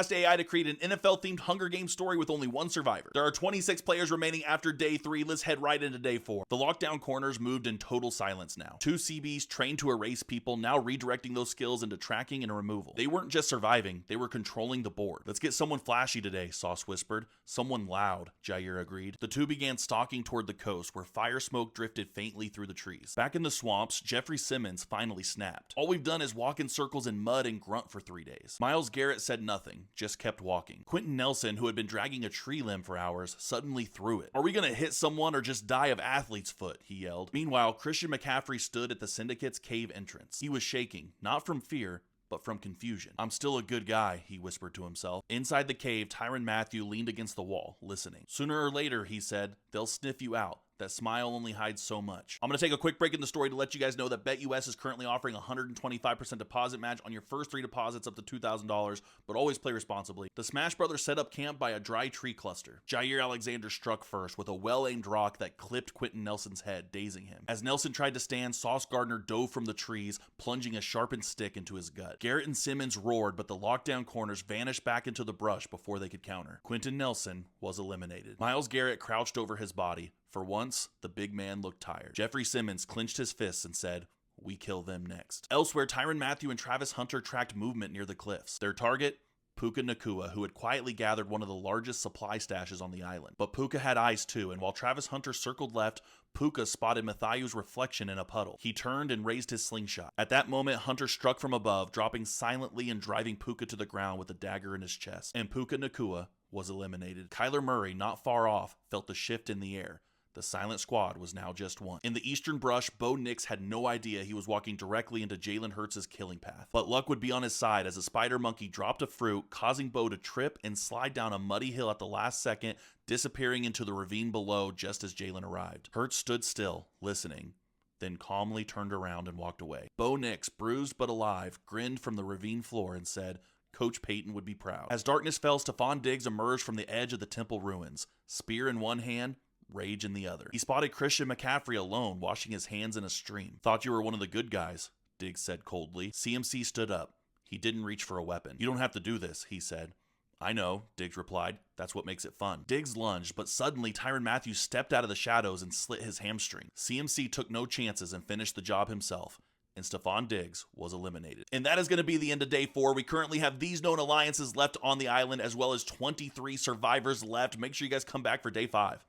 asked AI to create an NFL-themed Hunger Games story with only one survivor. There are 26 players remaining after day 3. Let's head right into day 4. The lockdown corners moved in total silence now. 2 CBs trained to erase people, now redirecting those skills into tracking and removal. They weren't just surviving, they were controlling the board. Let's get someone flashy today, Sauce whispered. Someone loud, Jair agreed. The 2 began stalking toward the coast, where fire smoke drifted faintly through the trees. Back in the swamps, Jeffrey Simmons finally snapped. All we've done is walk in circles in mud and grunt for 3 days. Myles Garrett said nothing, just kept walking. Quentin Nelson, who had been dragging a tree limb for hours, suddenly threw it. Are we gonna hit someone or just die of athlete's foot? He yelled. Meanwhile, Christian McAffrey stood at the Syndicate's cave entrance. He was shaking, not from fear, but from confusion. I'm still a good guy, he whispered to himself. Inside the cave, Tyrann Mathieu leaned against the wall, listening. Sooner or later, he said, they'll sniff you out. That smile only hides so much. I'm going to take a quick break in the story to let you guys know that BetUS is currently offering a 125% deposit match on your first 3 deposits up to $2,000, but always play responsibly. The Smash Brothers set up camp by a dry tree cluster. Jair Alexander struck first with a well-aimed rock that clipped Quentin Nelson's head, dazing him. As Nelson tried to stand, Sauce Gardner dove from the trees, plunging a sharpened stick into his gut. Garrett and Simmons roared, but the lockdown corners vanished back into the brush before they could counter. Quentin Nelson was eliminated. Myles Garrett crouched over his body. For once, the big man looked tired. Jeffrey Simmons clenched his fists and said, we kill them next. Elsewhere, Tyrann Mathieu and Travis Hunter tracked movement near the cliffs. Their target? Puka Nacua, who had quietly gathered one of the largest supply stashes on the island. But Puka had eyes too, and while Travis Hunter circled left, Puka spotted Mathieu's reflection in a puddle. He turned and raised his slingshot. At that moment, Hunter struck from above, dropping silently and driving Puka to the ground with a dagger in his chest. And Puka Nacua was eliminated. Kyler Murray, not far off, felt the shift in the air. The silent squad was now just one. In the eastern brush, Bo Nix had no idea he was walking directly into Jalen Hurts' killing path. But luck would be on his side as a spider monkey dropped a fruit, causing Bo to trip and slide down a muddy hill at the last second, disappearing into the ravine below just as Jalen arrived. Hurts stood still, listening, then calmly turned around and walked away. Bo Nix, bruised but alive, grinned from the ravine floor and said, Coach Payton would be proud. As darkness fell, Stephon Diggs emerged from the edge of the temple ruins, spear in one hand, rage in the other. He spotted Christian McAffrey alone, washing his hands in a stream. Thought you were one of the good guys, Diggs said coldly. CMC stood up. He didn't reach for a weapon. You don't have to do this, he said. I know, Diggs replied. That's what makes it fun. Diggs lunged, but suddenly Tyrann Mathieu stepped out of the shadows and slit his hamstring. CMC took no chances and finished the job himself. And Stephon Diggs was eliminated. And that is going to be the end of day 4. We currently have these known alliances left on the island, as well as 23 survivors left. Make sure you guys come back for day 5.